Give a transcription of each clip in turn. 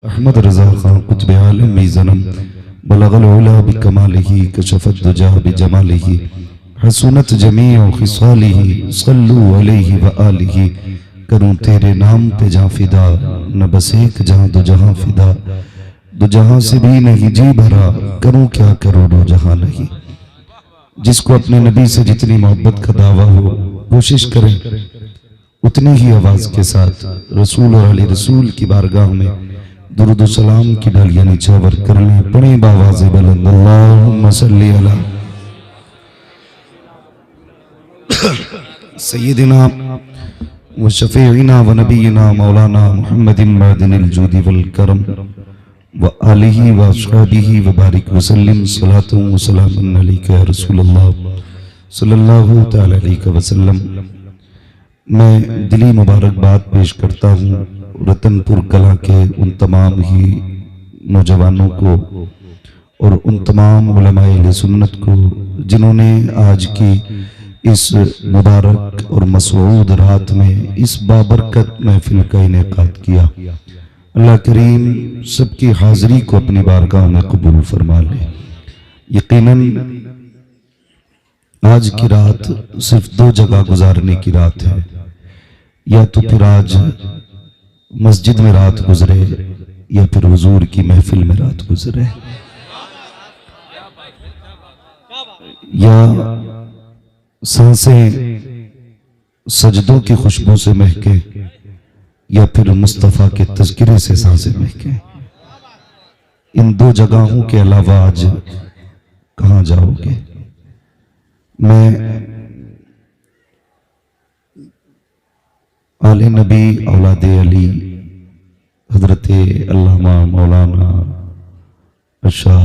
अहमद रज़ा खान कुतुब आलमी ज़नम बलगल उला बिकमालिही कशफत दुजा बिजमालिही हसनत जमीअ खिसालिही सल्लु अलैहि व आलिही। करूं तेरे नाम पे जा फिदा, न बस एक जहां दो जहां फिदा, दो जहां से भी नहीं जी भरा, करूं क्या करोड़ों जहां नहीं। जिसको अपने नबी से जितनी मोहब्बत का दावा हो, कोशिश करें उतनी ही आवाज के साथ रसूल और अली रसूल की बारगाह में दुरूद सलाम की ढलियां निछावर कर लें। पढ़े बावाज़े बुलंद अल्लाहुम्मा सल्ली अला सय्यदिना व शफीइना व नबीना मौलाना मुहम्मदिन मदनिल जूदी वल करम व आलिही व अस्हाबिही व बारिक वसल्लम सलातु व सलामुन अलैका या रसूलल्लाह सल्लल्लाहु तआला अलैहि वसल्लम। मैं दिली मुबारकबाद पेश करता हूँ रतनपुर कला के उन तमाम ही नौजवानों को और उन तमाम उलमाए अहले सुन्नत को जिन्होंने आज की इस मुबारक और मसऊद रात में इस बाबरकत महफिल का इनेकाद किया। अल्लाह करीम सबकी हाजिरी को अपनी बारगाह में कबूल फरमा ले। यकीनन आज की रात सिर्फ दो जगह गुजारने की रात है, या तो फिर आज मस्जिद में रात गुजरे या फिर हुजूर की महफिल में रात गुजरे, या सांसें सजदों की खुशबू से महके या फिर मुस्तफ़ा के तज़किरे से सांसें महके। इन दो जगहों के अलावा आज कहाँ जाओगे। मैं आले नबी औलादे अली हजरत अल्लामा मौलाना शाह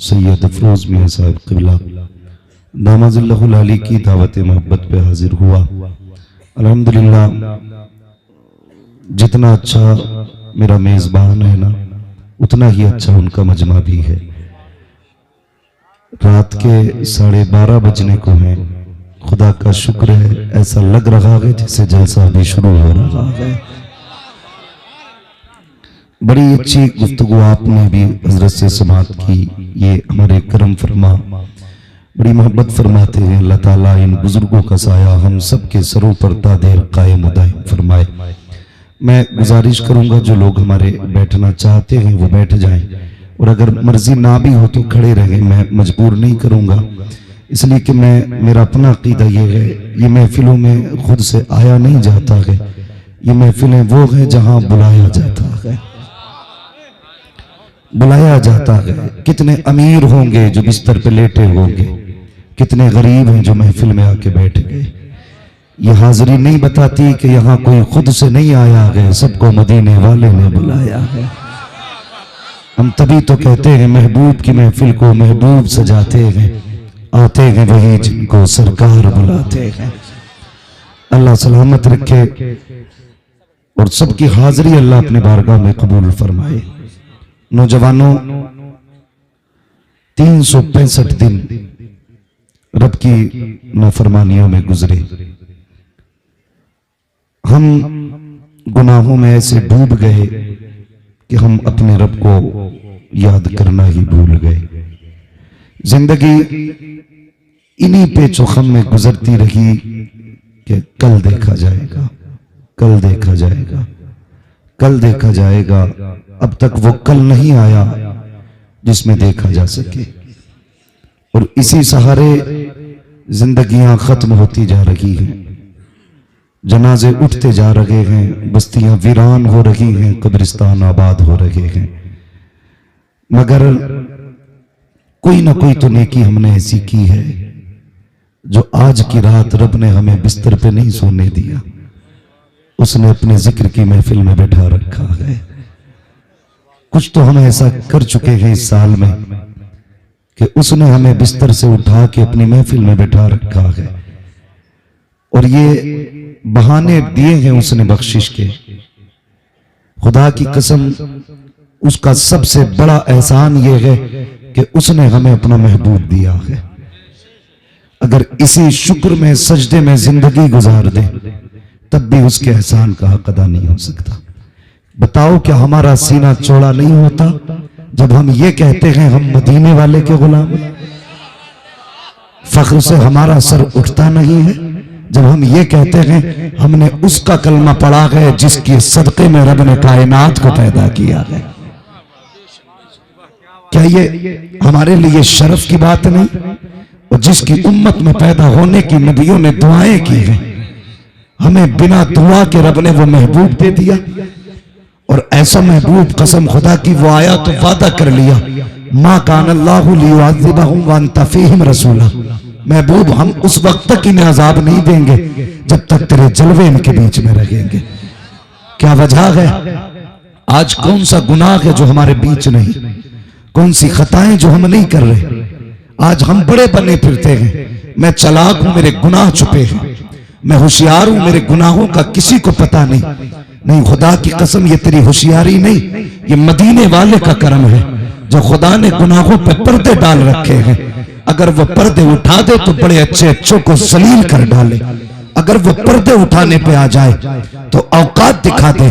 सैयद अफरोज मियां साहब क़िबला दामज़िल्लहुल आली की दावत मोहब्बत पे हाजिर हुआ। अल्हम्दुलिल्लाह, जितना अच्छा मेरा मेज़बान है ना, उतना ही अच्छा उनका मजमा भी है। रात के 12:30 बजने को हैं। खुदा का शुक्र है, ऐसा लग रहा है जैसे जलसा भी शुरू हो रहा है। बड़ी अच्छी गुफ्तगू आपने भी हजरत से समात की। ये हमारे करम फरमा, बड़ी मोहब्बत फरमाते हैं। अल्लाह ताला इन बुजुर्गों का साया हम सब के सरों पर तादेर कायम दायम फरमाए। मैं गुजारिश करूंगा जो लोग हमारे बैठना चाहते हैं वो बैठ जाएं, और अगर मर्जी ना भी हो तो खड़े रहें। मैं मजबूर नहीं करूंगा, इसलिए कि मेरा अपना अकीदा ये है, ये महफिलों में खुद से आया नहीं जाता है। ये महफिलें वो हैं जहां बुलाया जाता है, बुलाया जाता है। कितने अमीर होंगे जो बिस्तर पे लेटे होंगे, कितने गरीब हैं जो महफिल में आके बैठ गए। ये हाजिरी नहीं बताती कि यहाँ कोई खुद से नहीं आया है, सबको मदीने वाले ने बुलाया है। हम तभी तो कहते हैं महबूब की महफिल को महबूब सजाते हैं, आते हैं वही जिनको सरकार बुलाते हैं। अल्लाह सलामत रखे और सबकी हाजिरी अल्लाह अपने बारगाह में कबूल फरमाए। नौजवानों, 365 दिन रब की नाफरमानियों में गुजरे। हम गुनाहों में ऐसे डूब गए कि हम अपने रब को याद करना ही भूल गए। जिंदगी इन्हीं पेचोखम में गुजरती रही कि कल देखा जाएगा, कल देखा जाएगा, कल देखा जाएगा। अब तक वो कल नहीं आया जिसमें देखा जा सके, और इसी सहारे जिंदगियां खत्म होती जा रही हैं। जनाजे उठते जा रहे हैं, बस्तियां वीरान हो रही हैं, कब्रिस्तान आबाद हो रहे हैं। मगर कोई ना कोई तो नेकी हमने ऐसी की है जो आज की रात रब ने हमें बिस्तर पे नहीं सोने दिया, उसने अपने जिक्र की महफिल में बैठा रखा है। कुछ तो हम ऐसा कर चुके हैं इस साल में कि उसने हमें बिस्तर से उठा के अपनी महफिल में बैठा रखा है, और ये बहाने दिए हैं उसने बख्शिश के। खुदा की कसम, उसका सबसे बड़ा एहसान ये है कि उसने हमें अपना महबूब दिया है। अगर इसी शुक्र में सजदे में जिंदगी गुजार दे तब भी उसके एहसान का हक अदा नहीं हो सकता। बताओ क्या हमारा सीना चौड़ा नहीं होता जब हम ये कहते हैं हम मदीने वाले के गुलाम हैं? फख्र से हमारा सर उठता नहीं है जब हम ये कहते हैं हमने उसका कलमा पढ़ा है जिसके सदक़े में रब ने कायनात को पैदा किया है? क्या ये हमारे लिए शर्फ की बात नहीं? और जिसकी उम्मत में पैदा होने की नबियों ने दुआएं की हैं, हमें बिना दुआ के रब ने वो महबूब दे दिया। और ऐसा महबूब कसम खुदा की वो आया तो वादा कर लिया, मा कान अल्लाहु लियुअज़्ज़िबहुम व अंत फ़ीहिम रसूला। महबूब हम उस वक्त तक इन्हें अजाब नहीं देंगे जब तक तेरे जलवे इनके बीच में रहेंगे। क्या वजह है? आज कौन सा गुनाह है जो हमारे बीच नहीं, कौन सी खताएं जो हम नहीं कर रहे? आज हम बड़े बने फिरते हैं, मैं चालाक हूं मेरे गुनाह छुपे हैं, मैं होशियार हूं मेरे गुनाहों का किसी को पता नहीं। नहीं, खुदा की कसम ये तेरी होशियारी नहीं, ये मदीने वाले का करम है जो खुदा ने गुनाहों पे पर्दे डाल रखे हैं। अगर वो पर्दे उठा दे तो बड़े अच्छे अच्छों को जलील कर डाले, अगर वो पर्दे उठाने पे आ जाए तो औकात दिखा दे।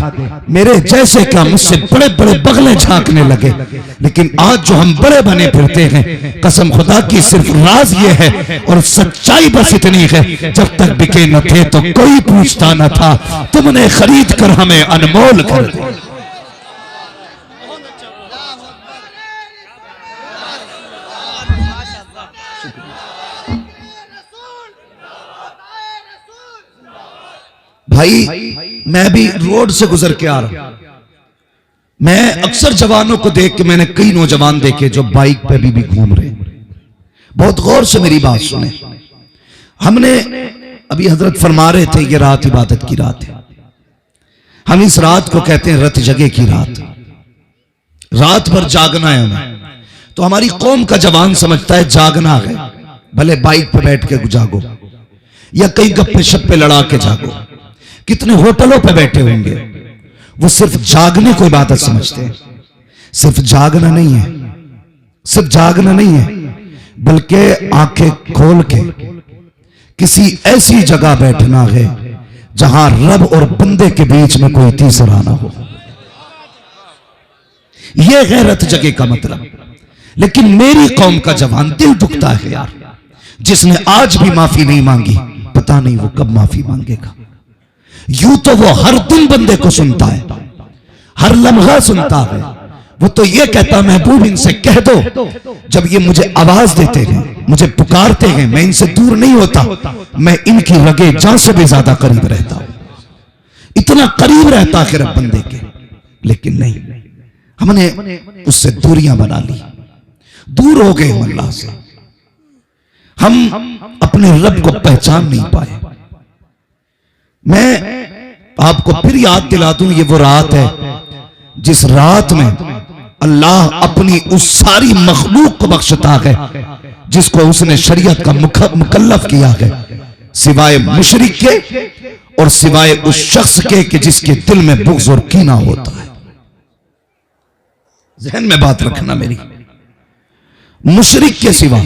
मेरे जैसे क्या मुझसे बड़े बड़े बगले झांकने लगे। लेकिन आज जो हम बड़े बने फिरते हैं, कसम खुदा की सिर्फ राज ये है और सच्चाई बस इतनी है, जब तक बिके न थे तो कोई पूछता न था, तुमने खरीद कर हमें अनमोल कर दिया। भाई मैं भी रोड से गुजर के आ रहा हूं, मैं अक्सर जवानों को देख के, मैंने कई नौजवान देखे जो बाइक पे भी घूम रहे। बहुत गौर से मेरी बात सुने। हमने अभी हजरत फरमा रहे थे ये रात इबादत की रात है। हम इस रात को कहते हैं रत जगे की रात, रात भर जागना है हमें। तो हमारी कौम का जवान समझता है जागना है, भले बाइक पे बैठ के जागो या कई गप्पे शप्पे लड़ा के जागो। कितने होटलों पे बैठे होंगे, वो सिर्फ जागने को इबादत समझते हैं। सिर्फ जागना नहीं है, सिर्फ जागना नहीं है, बल्कि आंखें खोल के किसी ऐसी जगह बैठना है जहां रब और बंदे के बीच में कोई तीसरा ना हो। यह है रत जगे का मतलब। लेकिन मेरी कौम का जवान दिल दुखता है यार, जिसने आज भी माफी नहीं मांगी, पता नहीं वो कब माफी मांगेगा। यूं तो वो हर दिन बंदे को सुनता है, हर लम्हा सुनता है। वो तो ये कहता महबूब इनसे कह दो, जब ये मुझे आवाज देते हैं, मुझे पुकारते हैं, मैं इनसे दूर नहीं होता, मैं इनकी रगे जान से भी ज्यादा करीब रहता हूं। इतना करीब रहता है रब बंदे के। लेकिन नहीं, हमने उससे दूरियां बना ली, दूर हो गए अल्लाह से। हम अपने रब को पहचान नहीं पाए। मैं आपको फिर याद दिला दूं, ये वो रात है जिस रात में अल्लाह अपनी उस सारी मखलूक को बख्शता है जिसको उसने शरीयत का मुकल्लफ किया है, सिवाय मुशरिक के और सिवाय उस शख्स के कि जिसके दिल में बुग़्ज़ और कीना होता है। ज़हन में बात रखना मेरी, मुशरिक के सिवा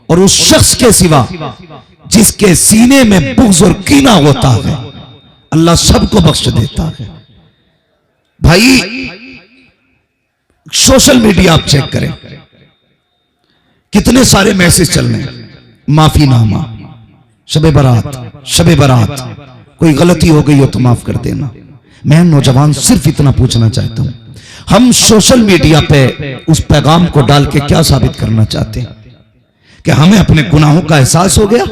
और उस शख्स के सिवा जिसके सीने में बुग़्ज़ और कीना होता है, अल्लाह सबको बख्श देता है। भाई सोशल मीडिया आप चेक करें, कितने सारे मैसेज चल रहे हैं, माफीनामा, शबे बारात, कोई गलती हो गई हो तो माफ कर देना। मैं नौजवान सिर्फ इतना पूछना चाहता हूं, हम सोशल मीडिया पे उस पैगाम को डाल के क्या साबित करना चाहते हैं? कि हमें अपने गुनाहों का एहसास हो गया,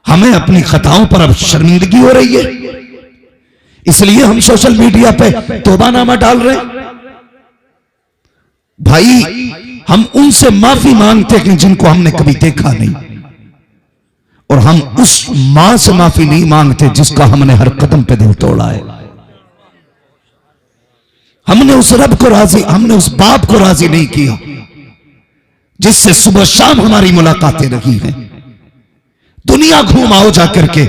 हमें अपनी खताओं पर अब शर्मिंदगी हो रही है, इसलिए हम सोशल मीडिया पे तौबानामा डाल रहे हैं। भाई हम उनसे माफी मांगते हैं जिनको हमने कभी देखा नहीं, और हम उस मां से माफी नहीं मांगते जिसका हमने हर कदम पे दिल तोड़ा है। हमने उस रब को राजी, हमने उस बाप को राजी नहीं किया जिससे सुबह शाम हमारी मुलाकातें रही हैं। दुनिया घूमाओ जाकर के,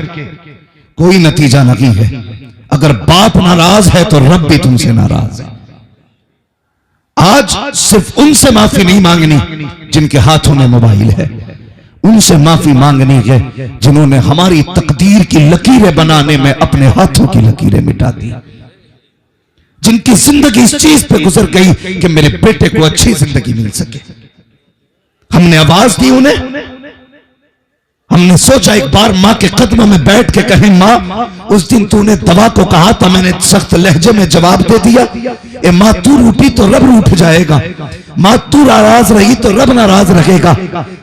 कोई नतीजा नहीं है। अगर बाप नाराज है तो रब भी तुमसे नाराज है। आज सिर्फ उनसे माफी नहीं मांगनी जिनके हाथों में मोबाइल है, उनसे माफी मांगनी है जिन्होंने हमारी तकदीर की लकीरें बनाने में अपने हाथों की लकीरें मिटा दी। जिनकी जिंदगी इस चीज पे गुजर गई कि मेरे बेटे को अच्छी जिंदगी मिल सके। हमने आवाज दी उन्हें, हमने सोचा एक बार माँ के कदमों में बैठ के कहें, माँ उस दिन तूने दवा को कहा था, मैंने सख्त लहजे में जवाब दे दिया, ए माँ तू रूठी तो रब रूठ जाएगा, माँ तू नाराज रही तो रब नाराज रहेगा।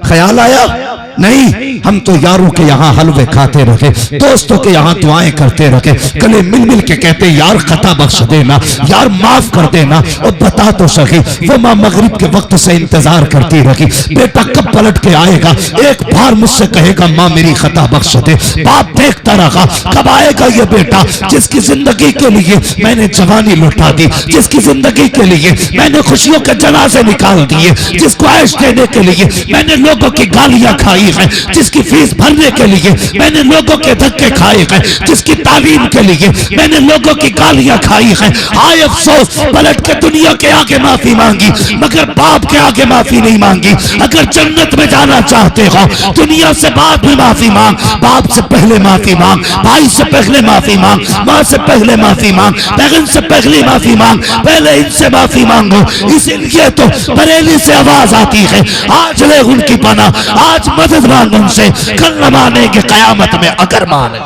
ख्याल आया? नहीं, हम तो यारों के यहाँ हलवे खाते रहे, दोस्तों के यहाँ दुआएं करते रहे, गले मिल मिल के कहते यार खता बख्श देना, यार माफ कर देना। और बता तो सही, वो माँ मगरिब के वक्त से इंतजार करती रही, बेटा कब पलट के आएगा, एक बार मुझसे कहेगा माँ मेरी खता बख्श दे। बाप देखता रहा कब आएगा ये बेटा जिसकी जिंदगी के लिए मैंने जवानी लुटा दी, जिसकी जिंदगी के लिए मैंने खुशियों के जनाजे निकाल दिए, जिसको ऐश देने के लिए मैंने लोगों की गालियां खाई है, जिसकी फीस भरने के लिए मैंने लोगों के धक्के खाए हैं, जिसकी तालीम के लिए मैंने लोगों की गालियां खाई हैं। आए अफसोस, पलट के दुनिया के आगे माफी मांगी मगर बाप के आगे माफी नहीं मांगी। अगर जन्नत में जाना चाहते हो दुनिया से बाद में माफी मांग, बाप से पहले माफी मांग, भाई से पहले माफी मांग, माँ से पहले माफी मांग, बहन से पहले माफी मांग, पहले इनसे माफी मांगो। इसीलिए तो बरेली से आवाज आती है, आज ले उनकी पना, आज मदद मांग उनसे, कल न मानेंगे कयामत में अगर माने।